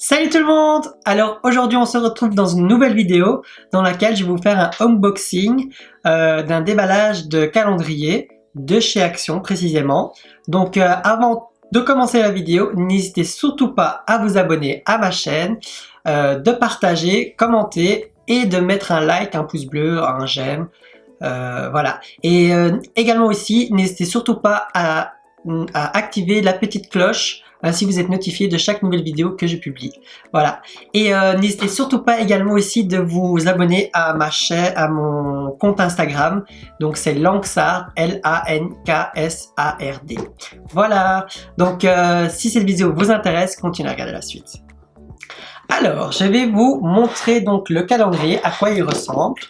Salut tout le monde! Alors aujourd'hui on se retrouve dans une nouvelle vidéo dans laquelle je vais vous faire un unboxing d'un déballage de calendrier de chez Action précisément. Donc avant de commencer la vidéo, n'hésitez surtout pas à vous abonner à ma chaîne, de partager, commenter et de mettre un like, un pouce bleu, un j'aime. Voilà. Et également aussi, n'hésitez surtout pas à activer la petite cloche ainsi vous êtes notifié de chaque nouvelle vidéo que je publie. Voilà. Et n'hésitez surtout pas également aussi de vous abonner à ma chaîne, à mon compte Instagram. Donc c'est Lanksard, L-A-N-K-S-A-R-D. Voilà. Donc si cette vidéo vous intéresse, continuez à regarder la suite. Alors, je vais vous montrer donc le calendrier, à quoi il ressemble.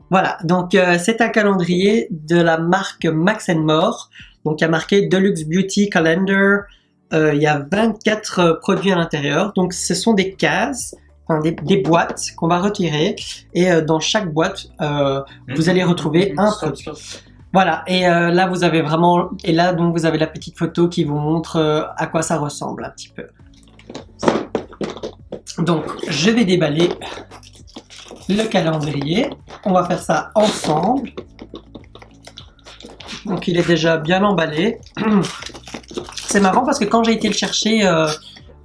Voilà, donc c'est un calendrier de la marque Max & More. Donc il y a marqué Deluxe Beauty Calendar. Il y a 24 produits à l'intérieur. Donc ce sont des cases, enfin des boîtes qu'on va retirer. Et dans chaque boîte, vous allez retrouver un produit. Voilà, et là vous avez vraiment... Et là donc vous avez la petite photo qui vous montre à quoi ça ressemble un petit peu. Donc je vais déballer le calendrier. On va faire ça ensemble. Donc il est déjà bien emballé. C'est marrant parce que quand j'ai été le chercher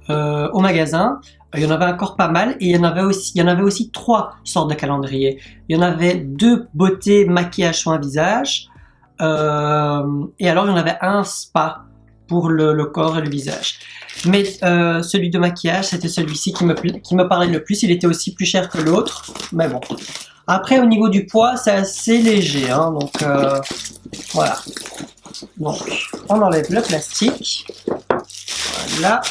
au magasin, il y en avait encore pas mal et il y en avait aussi 3 sortes de calendriers. Il y en avait 2 beauté, maquillage, soin, visage. Et alors il y en avait un spa pour le corps et le visage. Mais celui de maquillage, c'était celui-ci qui me parlait le plus. Il était aussi plus cher que l'autre, mais bon. Après, au niveau du poids, c'est assez léger, hein, donc voilà. Donc, on enlève le plastique. Voilà.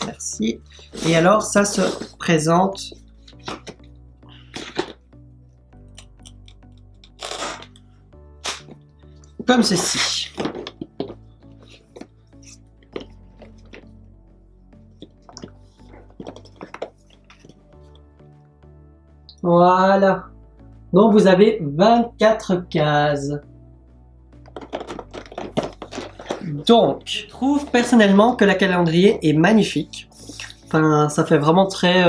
Merci. Et alors, ça se présente comme ceci. Voilà. Donc vous avez 24 cases. Donc, je trouve personnellement que la calendrier est magnifique. Enfin, ça fait vraiment très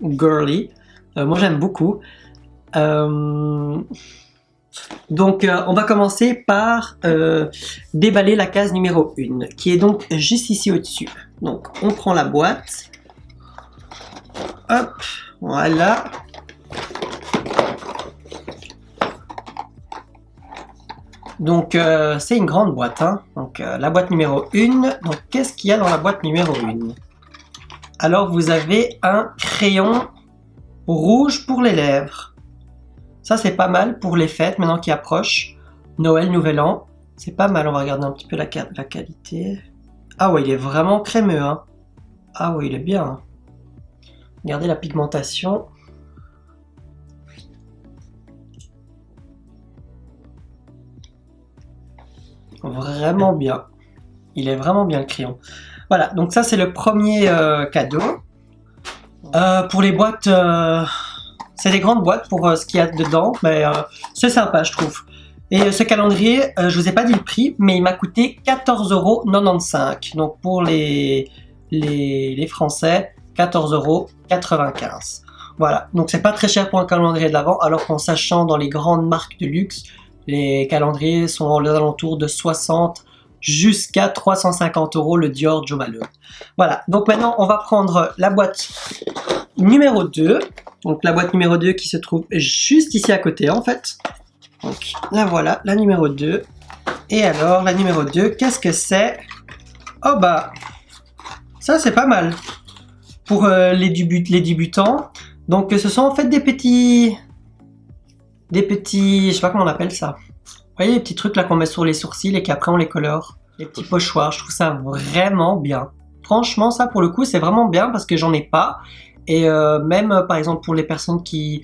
girly. Moi j'aime beaucoup. Donc on va commencer par déballer la case numéro 1, qui est donc juste ici au-dessus. Donc on prend la boîte. Hop, voilà. Donc c'est une grande boîte, hein. Donc la boîte numéro 1. Donc qu'est-ce qu'il y a dans la boîte numéro 1? Alors vous avez un crayon rouge pour les lèvres. Ça c'est pas mal pour les fêtes maintenant qui approchent. Noël, Nouvel An. C'est pas mal, on va regarder un petit peu la qualité. Ah ouais, il est vraiment crémeux, hein. Ah ouais, il est bien, hein. Regardez la pigmentation. Vraiment bien. Il est vraiment bien le crayon. Voilà, donc ça c'est le premier cadeau. Pour les boîtes, c'est des grandes boîtes pour ce qu'il y a dedans, mais c'est sympa je trouve. Et ce calendrier, je vous ai pas dit le prix, mais il m'a coûté 14,95 €. Donc pour les Français, 14,95 €. Voilà, donc c'est pas très cher pour un calendrier de l'Avent, alors qu'en sachant dans les grandes marques de luxe, les calendriers sont aux alentours de 60 jusqu'à 350 € le Dior Jo Malone. Voilà, donc maintenant on va prendre la boîte numéro 2. Donc la boîte numéro 2 qui se trouve juste ici à côté en fait. Donc la voilà, la numéro 2. Et alors la numéro 2, qu'est-ce que c'est? Oh bah, ça c'est pas mal pour les débutants. Donc ce sont en fait des petits, je sais pas comment on appelle ça. Vous voyez les petits trucs là qu'on met sur les sourcils et qu'après on les colore. Les petits pochoirs, je trouve ça vraiment bien. Franchement ça pour le coup c'est vraiment bien parce que j'en ai pas. Et même par exemple pour les personnes qui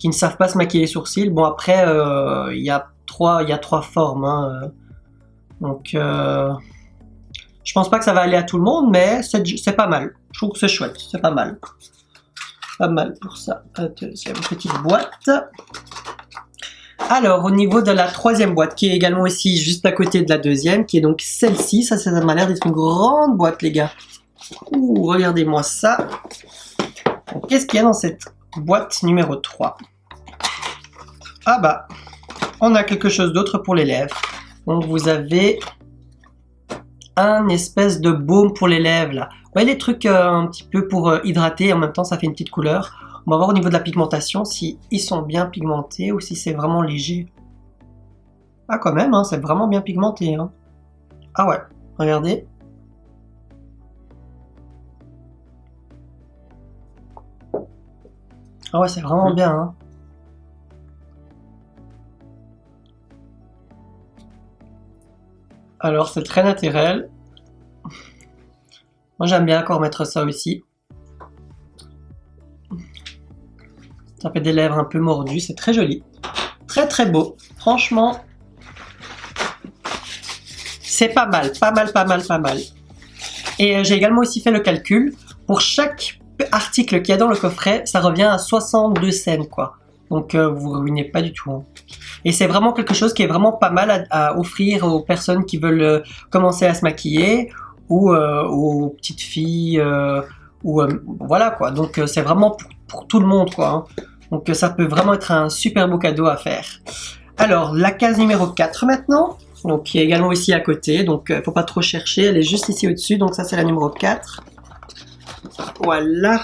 ne savent pas se maquiller les sourcils. Bon après il y a trois formes. Hein, donc je pense pas que ça va aller à tout le monde, mais c'est pas mal. Je trouve que c'est chouette, c'est pas mal. Pas mal pour ça. C'est une petite boîte. Alors, au niveau de la troisième boîte, qui est également ici juste à côté de la deuxième, qui est donc celle-ci, ça m'a l'air d'être une grande boîte, les gars. Ouh, regardez-moi ça. Qu'est-ce qu'il y a dans cette boîte numéro 3? Ah bah, on a quelque chose d'autre pour les lèvres. Donc, vous avez un espèce de baume pour les lèvres, là. Vous voyez les trucs un petit peu pour hydrater, en même temps, ça fait une petite couleur. On va voir au niveau de la pigmentation si ils sont bien pigmentés ou si c'est vraiment léger. Ah quand même, hein, c'est vraiment bien pigmenté. Hein. Ah ouais, regardez. Ah ouais, c'est vraiment bien. Hein. Alors c'est très naturel. Moi j'aime bien encore mettre ça aussi. Ça fait des lèvres un peu mordues, c'est très joli. Très très beau. Franchement, c'est pas mal, pas mal, pas mal, pas mal. Et j'ai également aussi fait le calcul. Pour chaque article qu'il y a dans le coffret, ça revient à 62 cents quoi. Donc vous ruinez pas du tout. Hein. Et c'est vraiment quelque chose qui est vraiment pas mal à offrir aux personnes qui veulent commencer à se maquiller ou aux petites filles voilà quoi. Donc c'est vraiment pour tout le monde quoi. Hein. Donc ça peut vraiment être un super beau cadeau à faire. Alors la case numéro 4 maintenant, donc qui est également ici à côté, donc faut pas trop chercher, elle est juste ici au-dessus, donc ça c'est la numéro 4. Voilà.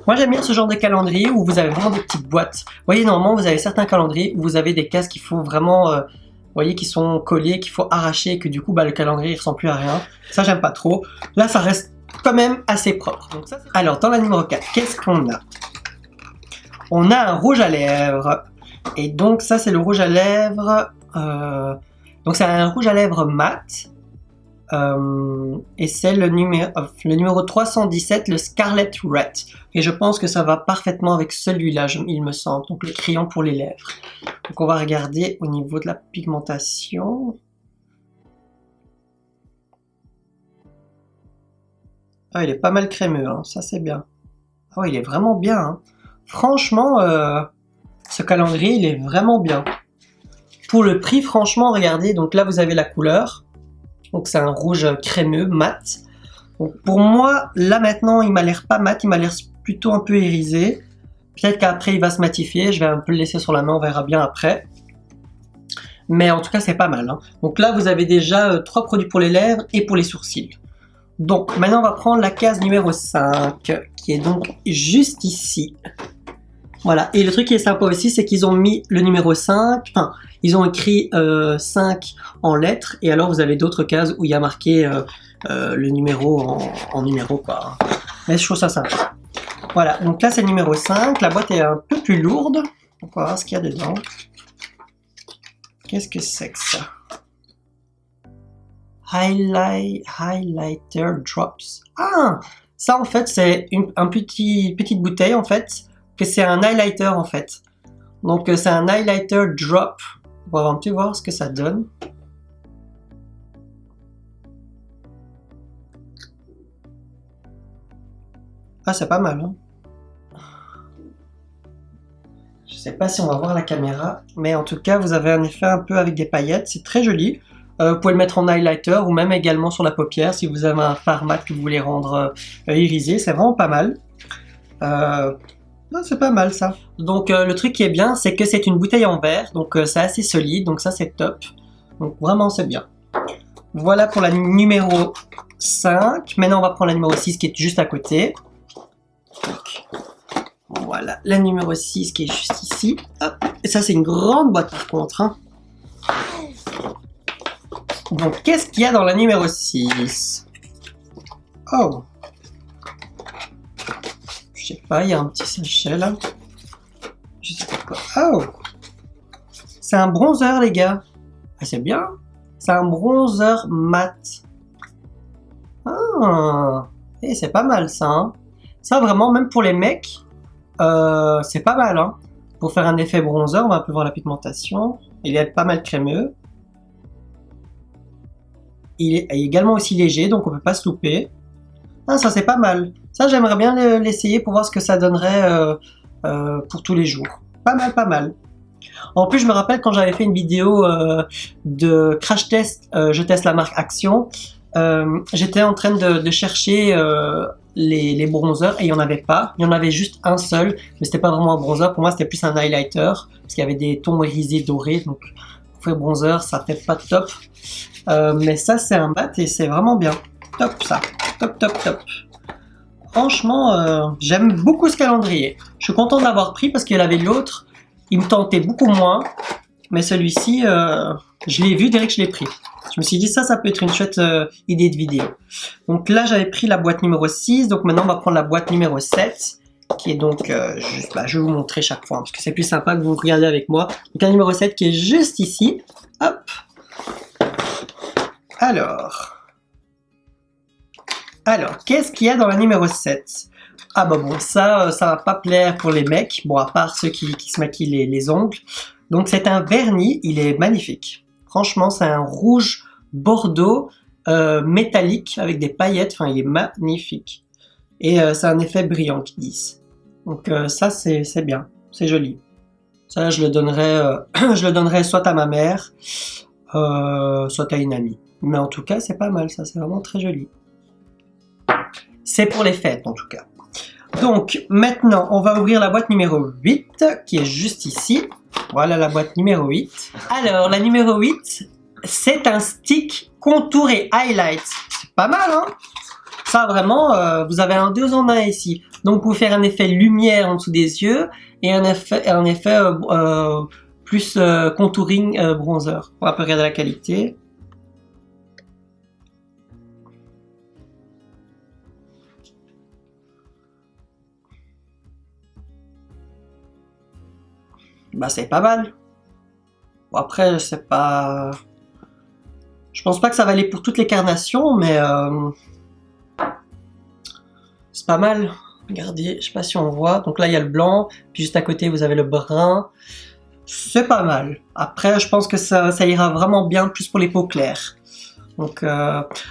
Moi j'aime bien ce genre de calendrier où vous avez vraiment des petites boîtes. Vous voyez normalement vous avez certains calendriers où vous avez des cases qu'il faut vraiment, vous voyez qui sont collées, qu'il faut arracher et que du coup bah, le calendrier il ressemble plus à rien. Ça j'aime pas trop. Là ça reste quand même assez propre. Donc, ça, alors dans la numéro 4, qu'est-ce qu'on a? On a un rouge à lèvres. Et donc ça c'est le rouge à lèvres. Donc c'est un rouge à lèvres mat. Et c'est le numéro 317, le Scarlet Red. Et je pense que ça va parfaitement avec celui-là, il me semble. Donc le crayon pour les lèvres. Donc on va regarder au niveau de la pigmentation. Ah, il est pas mal crémeux, hein. Ça c'est bien. Ah ouais, il est vraiment bien. Hein. Franchement, ce calendrier, il est vraiment bien. Pour le prix, franchement, regardez. Donc là, vous avez la couleur. Donc c'est un rouge crémeux, mat. Donc pour moi, là maintenant, il m'a l'air pas mat, il m'a l'air plutôt un peu irisé. Peut-être qu'après il va se matifier, je vais un peu le laisser sur la main, on verra bien après. Mais en tout cas, c'est pas mal. Hein. Donc là, vous avez déjà 3 produits pour les lèvres et pour les sourcils. Donc maintenant, on va prendre la case numéro 5, qui est donc juste ici. Voilà, et le truc qui est sympa aussi, c'est qu'ils ont mis le numéro 5, enfin, ils ont écrit 5 en lettres, et alors vous avez d'autres cases où il y a marqué le numéro en numéro, quoi. Mais je trouve ça sympa. Voilà, donc là c'est le numéro 5, la boîte est un peu plus lourde, on va voir ce qu'il y a dedans. Qu'est-ce que c'est que ça? Highlighter Drops. Ah, ça en fait c'est une petite bouteille en fait, que c'est un highlighter en fait. Donc c'est un highlighter drop. On va un petit voir ce que ça donne. Ah c'est pas mal. Hein. Je sais pas si on va voir la caméra, mais en tout cas vous avez un effet un peu avec des paillettes. C'est très joli. Vous pouvez le mettre en highlighter ou même également sur la paupière si vous avez un fard mat que vous voulez rendre irisé. C'est vraiment pas mal. C'est pas mal ça. Donc le truc qui est bien, c'est que c'est une bouteille en verre, donc c'est assez solide, donc ça c'est top. Donc vraiment c'est bien. Voilà pour la numéro 5. Maintenant on va prendre la numéro 6 qui est juste à côté. Donc, voilà, la numéro 6 qui est juste ici. Hop. Et ça c'est une grande boîte par contre. Hein. Donc qu'est-ce qu'il y a dans la numéro 6? Oh! Je sais pas, il y a un petit sachet là. Je sais pas quoi. Oh! C'est un bronzer, les gars. Ah, c'est bien. C'est un bronzer mat. Ah! Et c'est pas mal ça. Hein. Ça, vraiment, même pour les mecs, c'est pas mal. Hein. Pour faire un effet bronzer, on va un peu voir la pigmentation. Il est pas mal crémeux. Il est également aussi léger, donc on peut pas se louper. Ah, ça c'est pas mal. Ça j'aimerais bien l'essayer pour voir ce que ça donnerait pour tous les jours. Pas mal, pas mal. En plus, je me rappelle quand j'avais fait une vidéo de crash test, je teste la marque Action, j'étais en train de chercher les bronzers et il n'y en avait pas. Il y en avait juste un seul, mais c'était pas vraiment un bronzer. Pour moi, c'était plus un highlighter parce qu'il y avait des tons irisés dorés. Donc, pour faire bronzer, ça fait pas top. Mais ça, c'est un mat et c'est vraiment bien. Top ça. Top, top, top. Franchement, j'aime beaucoup ce calendrier. Je suis content de l'avoir pris parce qu'il y avait l'autre. Il me tentait beaucoup moins. Mais celui-ci, je l'ai vu direct que je l'ai pris. Je me suis dit ça peut être une chouette idée de vidéo. Donc là, j'avais pris la boîte numéro 6. Donc maintenant, on va prendre la boîte numéro 7. Qui est donc, je vais vous montrer chaque fois. Parce que c'est plus sympa que vous regardez avec moi. Donc la numéro 7 qui est juste ici. Hop. Alors, qu'est-ce qu'il y a dans la numéro 7? Ah bah bon, ça va pas plaire pour les mecs. Bon, à part ceux qui se maquillent les ongles. Donc c'est un vernis, il est magnifique. Franchement, c'est un rouge bordeaux métallique avec des paillettes. Enfin, il est magnifique. Et c'est un effet brillant qu'ils disent. Donc ça, c'est bien. C'est joli. Ça, je le donnerais soit à ma mère, soit à une amie. Mais en tout cas, c'est pas mal. Ça, c'est vraiment très joli. C'est pour les fêtes, en tout cas. Donc, maintenant, on va ouvrir la boîte numéro 8, qui est juste ici. Voilà la boîte numéro 8. Alors, la numéro 8, c'est un stick contour et highlight. C'est pas mal, hein? Ça, vraiment, vous avez un 2 en 1 ici. Donc, vous pouvez faire un effet lumière en dessous des yeux et un effet plus contouring bronzer. On va regarder la qualité. Bah, c'est pas mal. Bon, après, c'est pas... Je pense pas que ça va aller pour toutes les carnations, mais... c'est pas mal. Regardez, je sais pas si on voit. Donc là, il y a le blanc. Puis juste à côté, vous avez le brun. C'est pas mal. Après, je pense que ça ira vraiment bien plus pour les peaux claires. Donc,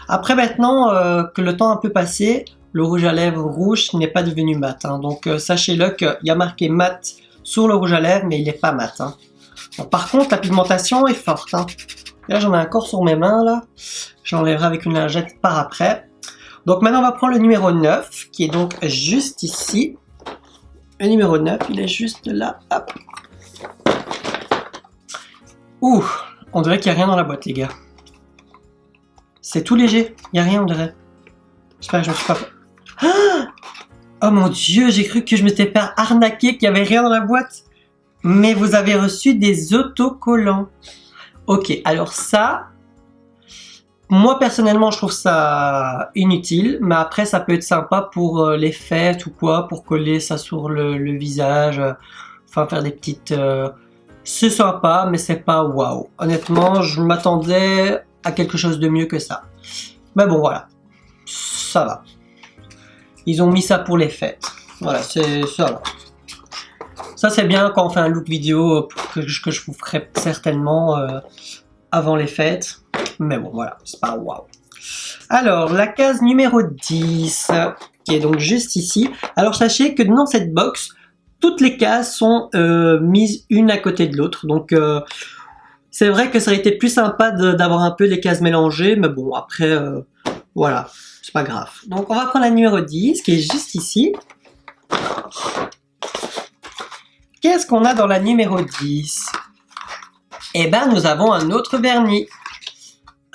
après, maintenant que le temps a un peu passé, le rouge à lèvres rouge n'est pas devenu mat. Hein. Donc, sachez-le qu'il y a marqué mat sur le rouge à lèvres, mais il n'est pas mat. Hein. Bon, par contre, la pigmentation est forte. Hein. Là, j'en ai encore sur mes mains. Là, j'enlèverai avec une lingette par après. Donc maintenant, on va prendre le numéro 9, qui est donc juste ici. Le numéro 9, il est juste là. Hop. Ouh, on dirait qu'il n'y a rien dans la boîte, les gars. C'est tout léger. Il n'y a rien, on dirait. J'espère que je me suis pas... Ah, oh mon Dieu, j'ai cru que je m'étais fait arnaquer, qu'il n'y avait rien dans la boîte. Mais vous avez reçu des autocollants. Ok, alors ça... Moi, personnellement, je trouve ça inutile, mais après, ça peut être sympa pour les fêtes ou quoi, pour coller ça sur le visage, enfin faire des petites... C'est sympa, mais c'est pas waouh. Honnêtement, je m'attendais à quelque chose de mieux que ça. Mais bon, voilà. Ça va. Ils ont mis ça pour les fêtes. Voilà, c'est ça. Ça, c'est bien quand on fait un look vidéo que je vous ferai certainement avant les fêtes. Mais bon, voilà, c'est pas waouh. Alors, la case numéro 10, qui est donc juste ici. Alors, sachez que dans cette box, toutes les cases sont mises une à côté de l'autre. Donc, c'est vrai que ça aurait été plus sympa d'avoir un peu les cases mélangées. Mais bon, après, voilà, c'est pas grave. Donc, on va prendre la numéro 10, qui est juste ici. Qu'est-ce qu'on a dans la numéro 10? Eh ben, nous avons un autre vernis.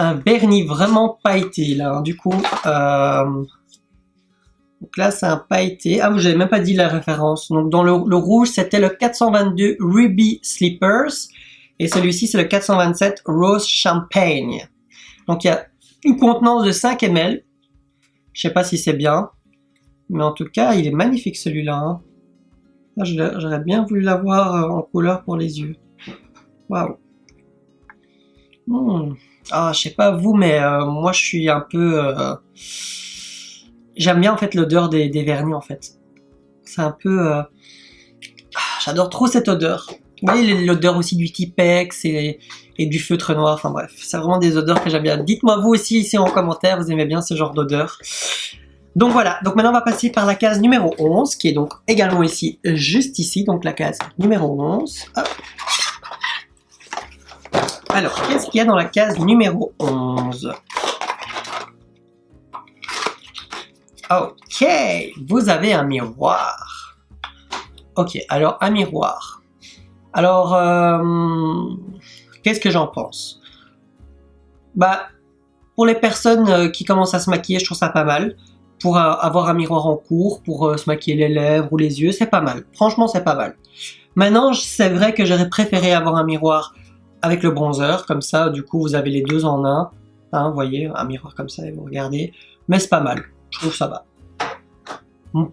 Un vernis vraiment pailleté là, du coup, donc là c'est un pailleté, ah vous n'avez même pas dit la référence, donc dans le rouge c'était le 422 Ruby Slippers, et celui-ci c'est le 427 Rose Champagne, donc il y a une contenance de 5 ml, je sais pas si c'est bien, mais en tout cas il est magnifique celui-là, hein. J'aurais bien voulu l'avoir en couleur pour les yeux, waouh. Ah, je sais pas vous, mais moi je suis un peu... J'aime bien en fait l'odeur des vernis en fait. C'est un peu... j'adore trop cette odeur. Vous voyez l'odeur aussi du Tipex et du feutre noir, enfin bref. C'est vraiment des odeurs que j'aime bien. Dites-moi vous aussi ici en commentaire, vous aimez bien ce genre d'odeur. Donc voilà, donc maintenant on va passer par la case numéro 11, qui est donc également ici, juste ici, donc la case numéro 11. Hop. Alors, qu'est-ce qu'il y a dans la case numéro 11? Ok, vous avez un miroir. Ok, alors un miroir. Alors, qu'est-ce que j'en pense? Bah, pour les personnes qui commencent à se maquiller, je trouve ça pas mal. Pour avoir un miroir en cours, pour se maquiller les lèvres ou les yeux, c'est pas mal. Franchement, c'est pas mal. Maintenant, c'est vrai que j'aurais préféré avoir un miroir avec le bronzer, comme ça, du coup, vous avez les deux en un. Hein, vous voyez, un miroir comme ça, et vous regardez. Mais c'est pas mal, je trouve ça va.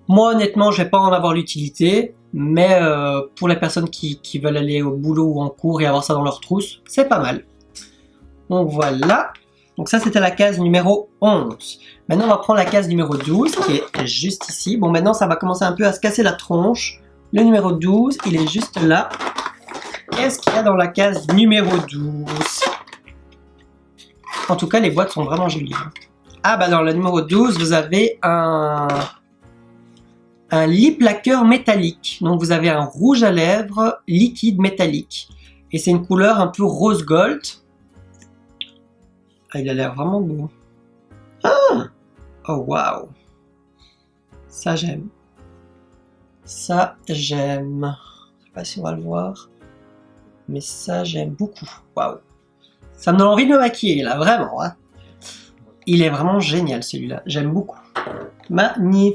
Moi, honnêtement, je vais pas en avoir l'utilité, mais pour les personnes qui veulent aller au boulot ou en cours et avoir ça dans leur trousse, c'est pas mal. Donc voilà. Donc ça, c'était la case numéro 11. Maintenant, on va prendre la case numéro 12, qui est juste ici. Bon, maintenant, ça va commencer un peu à se casser la tronche. Le numéro 12, il est juste là. Qu'est-ce qu'il y a dans la case numéro 12? En tout cas, les boîtes sont vraiment jolies. Ah, bah dans le numéro 12, vous avez un lip lacquer métallique. Donc, vous avez un rouge à lèvres liquide métallique. Et c'est une couleur un peu rose gold. Ah, il a l'air vraiment beau. Ah! Oh, waouh! Ça, j'aime. Ça, j'aime. Je sais pas si on va le voir. Mais ça, j'aime beaucoup. Waouh! Ça me donne envie de me maquiller, là, vraiment. Hein. Il est vraiment génial, celui-là. J'aime beaucoup. Magnificos.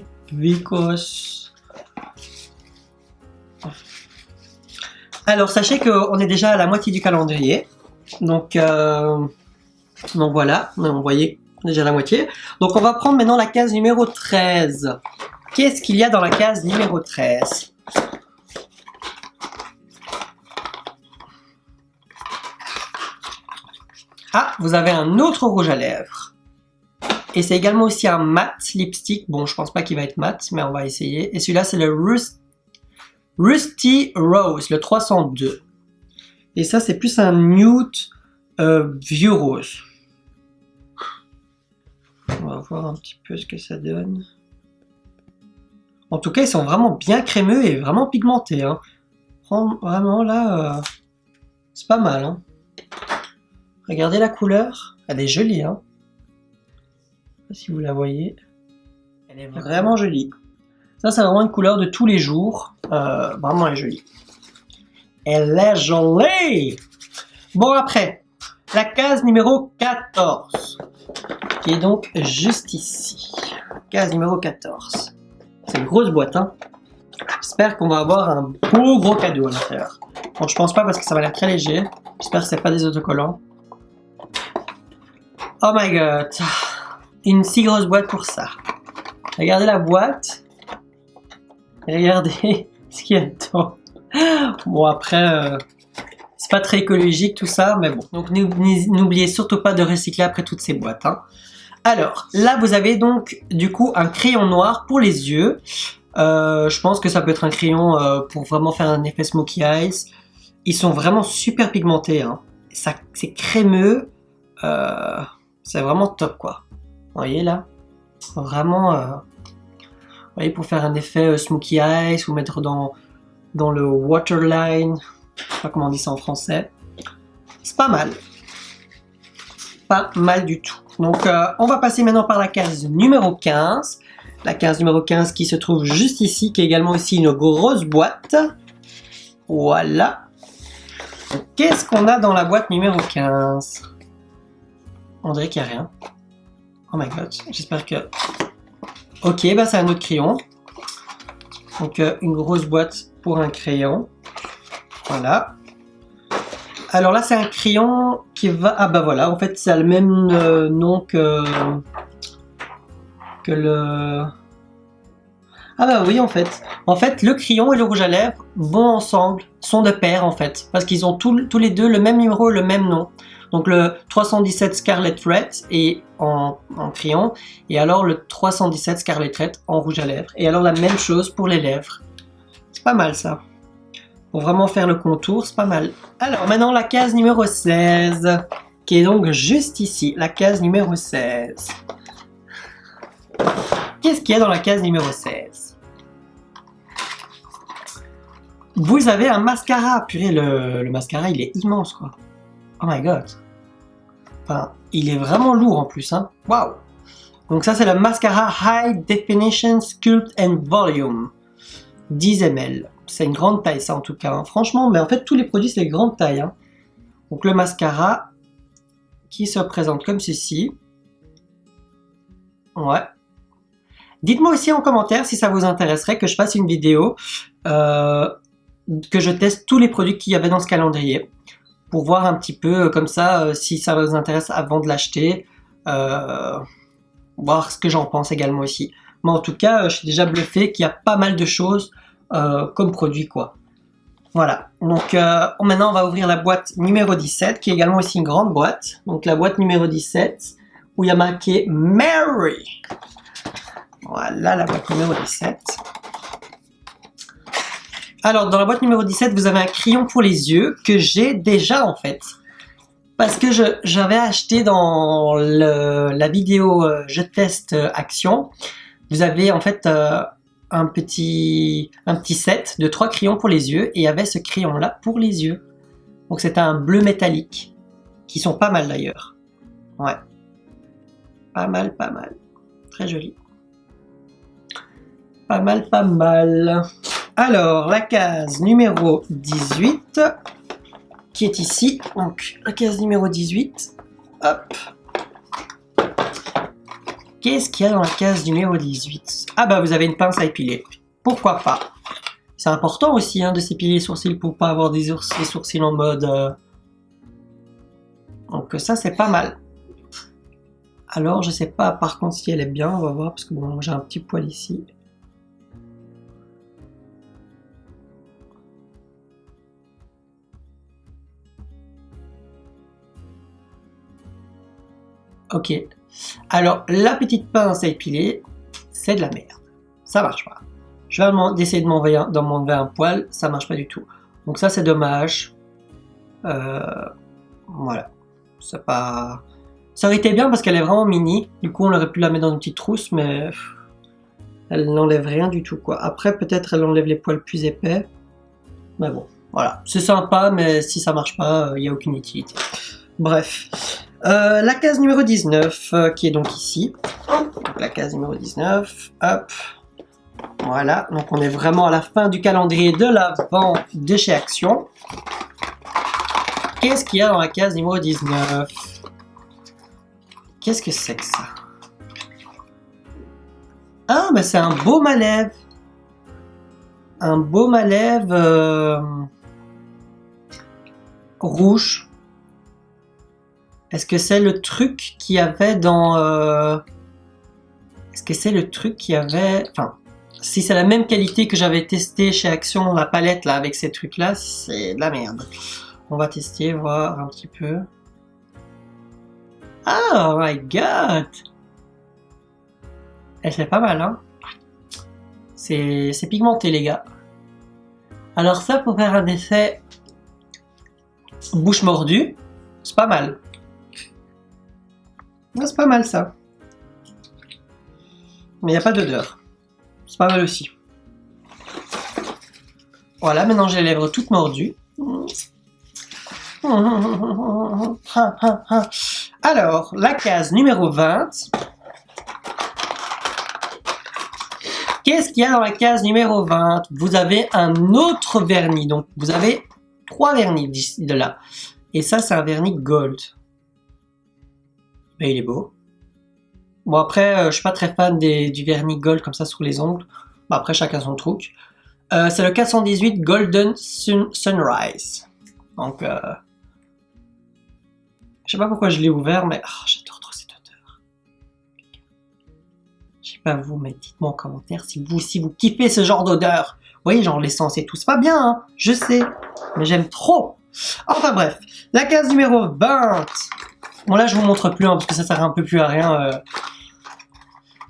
Alors, sachez qu'on est déjà à la moitié du calendrier. Donc voilà, vous voyez, déjà la moitié. Donc on va prendre maintenant la case numéro 13. Qu'est-ce qu'il y a dans la case numéro 13? Ah, vous avez un autre rouge à lèvres. Et c'est également aussi un mat lipstick. Bon, je pense pas qu'il va être mat, mais on va essayer. Et celui-là, c'est le Rusty Rose, le 302. Et ça, c'est plus un nude vieux rose. On va voir un petit peu ce que ça donne. En tout cas, ils sont vraiment bien crémeux et vraiment pigmentés. Hein. Vraiment, là, c'est pas mal. Hein. Regardez la couleur. Elle est jolie. Hein. Je sais pas si vous la voyez. Elle est vraiment jolie. Ça, c'est vraiment une couleur de tous les jours. Vraiment, elle est jolie. Elle est jolie! Bon, après, la case numéro 14. Qui est donc juste ici. Case numéro 14. C'est une grosse boîte, hein. J'espère qu'on va avoir un beau gros cadeau à l'intérieur. Bon, je pense pas parce que ça va l'air très léger. J'espère que c'est pas des autocollants. Oh my god. Une si grosse boîte pour ça. Regardez la boîte. Regardez ce qu'il y a dedans. Bon, après, c'est pas très écologique tout ça, mais bon. Donc n'oubliez surtout pas de recycler après toutes ces boîtes. Hein. Alors, là vous avez donc du coup un crayon noir pour les yeux. Je pense que ça peut être un crayon pour vraiment faire un effet smoky eyes. Ils sont vraiment super pigmentés. Hein. C'est crémeux. C'est vraiment top quoi. Vous voyez là? Vraiment, vous voyez, pour faire un effet smoky eyes ou mettre dans le waterline. Je sais pas comment on dit ça en français. C'est pas mal. Pas mal du tout. Donc, on va passer maintenant par la case numéro 15. La case numéro 15 qui se trouve juste ici, qui est également aussi une grosse boîte. Voilà. Qu'est-ce qu'on a dans la boîte numéro 15? On dirait qu'il n'y a rien. Oh my god, j'espère que... Ok, bah c'est un autre crayon. Donc, une grosse boîte pour un crayon. Voilà. Alors là, c'est un crayon qui va... Ah bah voilà, en fait, ça a le même nom que le... Ah bah oui, en fait. En fait, le crayon et le rouge à lèvres vont ensemble, sont de pair en fait. Parce qu'ils ont tous les deux le même numéro et le même nom. Donc le 317 Scarlet Red est en crayon. Et alors le 317 Scarlet Red en rouge à lèvres. Et alors la même chose pour les lèvres. C'est pas mal ça. Pour vraiment faire le contour, c'est pas mal. Alors maintenant la case numéro 16, qui est donc juste ici, la case numéro 16. Qu'est-ce qu'il y a dans la case numéro 16? Vous avez un mascara. Purée, le mascara, il est immense quoi. Oh my god. Enfin, il est vraiment lourd en plus, hein. Waouh. Donc ça, c'est le mascara High Definition Sculpt and Volume. 10 ml. C'est une grande taille, ça, en tout cas. Hein. Franchement, mais en fait, tous les produits, c'est des grandes tailles. Hein. Donc le mascara qui se présente comme ceci. Ouais. Dites-moi aussi en commentaire si ça vous intéresserait que je fasse une vidéo, que je teste tous les produits qu'il y avait dans ce calendrier. Pour voir un petit peu comme ça si ça vous intéresse avant de l'acheter. Voir ce que j'en pense également aussi. Mais en tout cas, je suis déjà bluffé qu'il y a pas mal de choses comme produit quoi. Voilà, donc maintenant on va ouvrir la boîte numéro 17 qui est également aussi une grande boîte. Donc la boîte numéro 17 où il y a marqué Mary. Voilà la boîte numéro 17. Alors dans la boîte numéro 17 vous avez un crayon pour les yeux que j'ai déjà en fait. Parce que j'avais acheté dans la vidéo je teste action. Vous avez en fait un petit set de 3 crayons pour les yeux et il y avait ce crayon là pour les yeux. Donc c'est un bleu métallique qui sont pas mal d'ailleurs. Ouais. Pas mal. Très joli. Pas mal. Alors la case numéro 18 qui est ici. Donc la case numéro 18. Hop. Qu'est-ce qu'il y a dans la case numéro 18? Ah bah vous avez une pince à épiler. Pourquoi pas? C'est important aussi hein, de s'épiler les sourcils pour pas avoir des sourcils en mode... Donc ça c'est pas mal. Alors je sais pas par contre si elle est bien, on va voir parce que bon j'ai un petit poil ici. Ok. Alors, la petite pince à épiler, c'est de la merde. Ça marche pas. Je vais essayer de m'enlever un poil, ça marche pas du tout. Donc ça, c'est dommage. Voilà. C'est pas... Ça aurait été bien parce qu'elle est vraiment mini. Du coup, on aurait pu la mettre dans une petite trousse, mais... Elle n'enlève rien du tout, quoi. Après, peut-être elle enlève les poils plus épais. Mais bon, voilà. C'est sympa, mais si ça marche pas, il n'y a aucune utilité. Bref. La case numéro 19 qui est donc ici. Donc la case numéro 19, hop. Voilà, donc on est vraiment à la fin du calendrier de l'Avent de chez Action. Qu'est-ce qu'il y a dans la case numéro 19? Qu'est-ce que c'est que ça? Ah, bah c'est un baume à lèvres. Un baume à lèvres rouge. Est-ce que c'est le truc qu'il y avait dans... Est-ce que c'est le truc qu'il y avait... Enfin, si c'est la même qualité que j'avais testé chez Action, la palette là, avec ces trucs-là, c'est de la merde. On va tester, voir un petit peu. Oh my god! Et c'est pas mal, hein? C'est pigmenté, les gars. Alors ça, pour faire un effet bouche mordue, c'est pas mal. C'est pas mal ça. Mais il n'y a pas d'odeur. C'est pas mal aussi. Voilà, maintenant j'ai les lèvres toutes mordues. Alors, la case numéro 20. Qu'est-ce qu'il y a dans la case numéro 20? Vous avez un autre vernis. Donc, vous avez 3 vernis d'ici de là. Et ça, c'est un vernis gold. Mais il est beau. Bon après, je suis pas très fan du vernis gold comme ça sur les ongles. Bon, après, chacun son truc. C'est le 418 Golden Sunrise. Donc, je sais pas pourquoi je l'ai ouvert, mais j'adore trop cette odeur. Je sais pas vous, mais dites-moi en commentaire si vous kiffez ce genre d'odeur. Vous voyez, genre l'essence et tout, c'est pas bien, hein, je sais, mais j'aime trop. Enfin bref, la case numéro 20. Bon là je vous montre plus hein, parce que ça sert un peu plus à rien.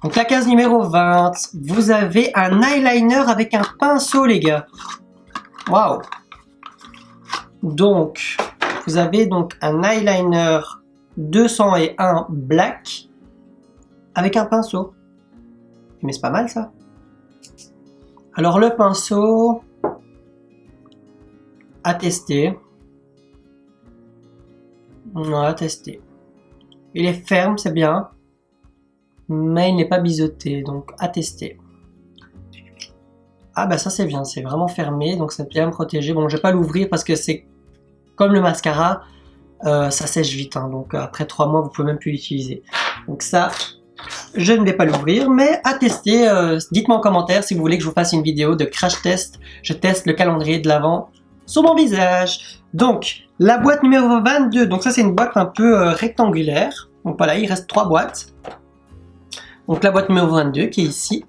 Donc la case numéro 20, vous avez un eyeliner avec un pinceau les gars. Waouh. Donc vous avez donc un eyeliner 201 black avec un pinceau. Mais c'est pas mal ça. Alors le pinceau à tester. On va tester. Il est ferme, c'est bien. Mais il n'est pas biseauté, donc à tester. Ah bah ça c'est bien, c'est vraiment fermé, donc c'est bien protégé. Bon, je vais pas l'ouvrir parce que c'est comme le mascara, ça sèche vite, hein, donc après 3 mois vous pouvez même plus l'utiliser. Donc ça, je ne vais pas l'ouvrir, mais à tester. Dites-moi en commentaire si vous voulez que je vous fasse une vidéo de crash test. Je teste le calendrier de l'Avent sur mon visage. Donc la boîte numéro 22, donc ça c'est une boîte un peu rectangulaire. Donc voilà, il reste 3 boîtes. Donc la boîte numéro 22 qui est ici.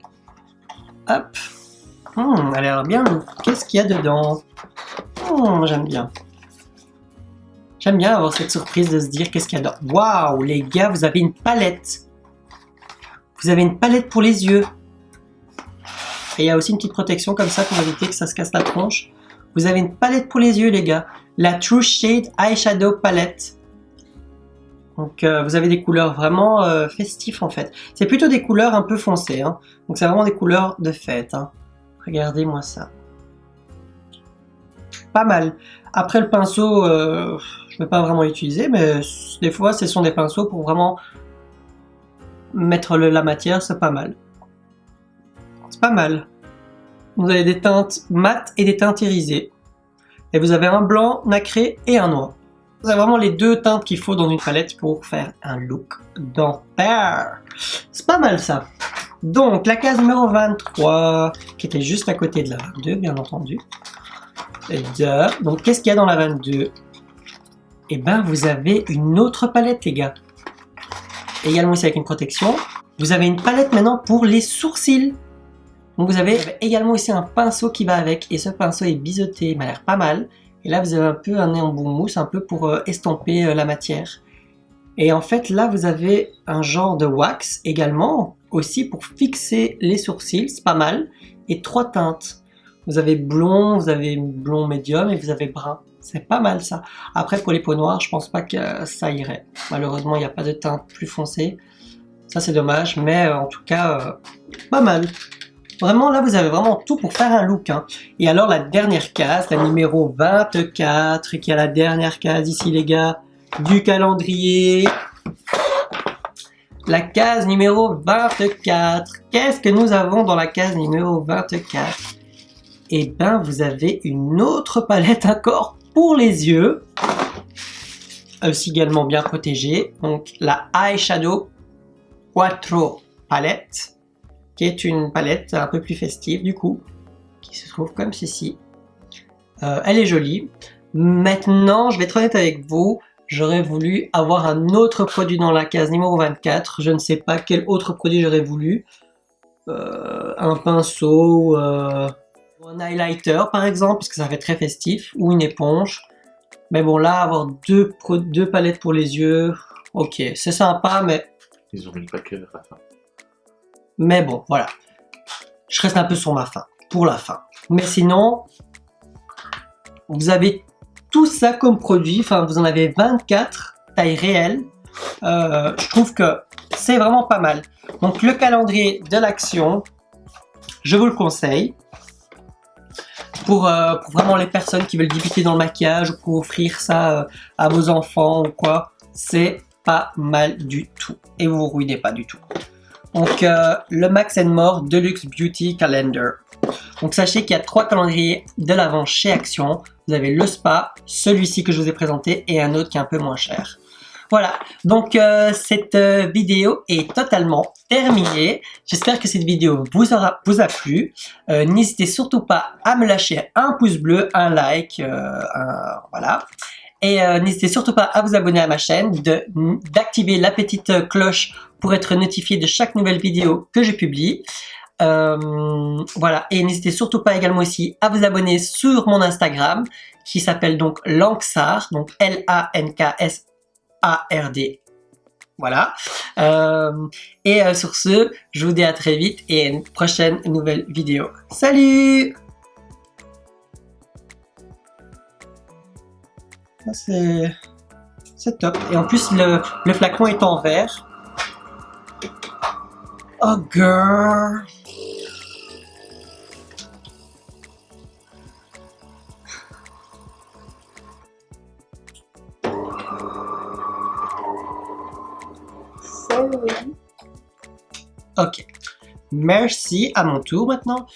Hop. Elle a l'air bien. Qu'est-ce qu'il y a dedans? J'aime bien. J'aime bien avoir cette surprise de se dire qu'est-ce qu'il y a dedans. Waouh, les gars, vous avez une palette. Vous avez une palette pour les yeux. Et il y a aussi une petite protection comme ça pour éviter que ça se casse la tronche. Vous avez une palette pour les yeux, les gars. La True Shade Eyeshadow Palette. Donc vous avez des couleurs vraiment festives en fait. C'est plutôt des couleurs un peu foncées. Hein. Donc c'est vraiment des couleurs de fête. Hein. Regardez-moi ça. Pas mal. Après le pinceau, je ne vais pas vraiment l'utiliser, mais des fois ce sont des pinceaux pour vraiment mettre la matière, c'est pas mal. C'est pas mal. Vous avez des teintes mates et des teintes irisées. Et vous avez un blanc nacré et un noir. Vous avez vraiment les deux teintes qu'il faut dans une palette pour faire un look dentaire. C'est pas mal ça. Donc, la case numéro 23, qui était juste à côté de la 22, bien entendu. Donc, qu'est-ce qu'il y a dans la 22? Eh ben, vous avez une autre palette, les gars. Également aussi avec une protection. Vous avez une palette maintenant pour les sourcils. Donc, vous avez également aussi un pinceau qui va avec. Et ce pinceau est biseauté, il m'a l'air pas mal. Et là, vous avez un peu un nez en bout mousse, un peu pour estomper la matière. Et en fait, là, vous avez un genre de wax également, aussi pour fixer les sourcils, c'est pas mal. Et 3 teintes. Vous avez blond médium et vous avez brun. C'est pas mal ça. Après, pour les peaux noires, je pense pas que ça irait. Malheureusement, il n'y a pas de teinte plus foncée. Ça, c'est dommage, mais en tout cas, pas mal. Vraiment, là, vous avez vraiment tout pour faire un look. Hein. Et alors, la dernière case, la numéro 24, qui est la dernière case ici, les gars, du calendrier. La case numéro 24. Qu'est-ce que nous avons dans la case numéro 24? Eh bien, vous avez une autre palette encore pour les yeux. Aussi également bien protégée. Donc, la Eyeshadow Quattro palette. Qui est une palette un peu plus festive du coup, qui se trouve comme ceci. Elle est jolie. Maintenant, je vais être honnête avec vous, j'aurais voulu avoir un autre produit dans la case numéro 24. Je ne sais pas quel autre produit j'aurais voulu. Un pinceau, ou un highlighter par exemple, parce que ça fait très festif, ou une éponge. Mais bon, là, avoir deux palettes pour les yeux, ok, c'est sympa, mais... Ils ont mis le paquet vers la fin. Mais bon, voilà. Je reste un peu sur ma faim, pour la fin. Mais sinon, vous avez tout ça comme produit. Enfin, vous en avez 24, taille réelle. Je trouve que c'est vraiment pas mal. Donc, le calendrier de l'action, je vous le conseille. Pour vraiment les personnes qui veulent débuter dans le maquillage ou pour offrir ça à vos enfants ou quoi. C'est pas mal du tout. Et vous vous ruinez pas du tout. Donc, le Max More Deluxe Beauty Calendar. Donc, sachez qu'il y a 3 calendriers de l'Avent chez Action. Vous avez le Spa, celui-ci que je vous ai présenté et un autre qui est un peu moins cher. Voilà, donc cette vidéo est totalement terminée. J'espère que cette vidéo vous a plu. N'hésitez surtout pas à me lâcher un pouce bleu, un like, voilà. Et n'hésitez surtout pas à vous abonner à ma chaîne, d'activer la petite cloche pour être notifié de chaque nouvelle vidéo que je publie. Voilà, et n'hésitez surtout pas également aussi à vous abonner sur mon Instagram qui s'appelle donc Lanksard, donc L-A-N-K-S-A-R-D. Voilà. Et sur ce, je vous dis à très vite et à une prochaine nouvelle vidéo. Salut! C'est top. Et en plus, le flacon est en verre. Oh girl! Ok. Merci, à mon tour maintenant.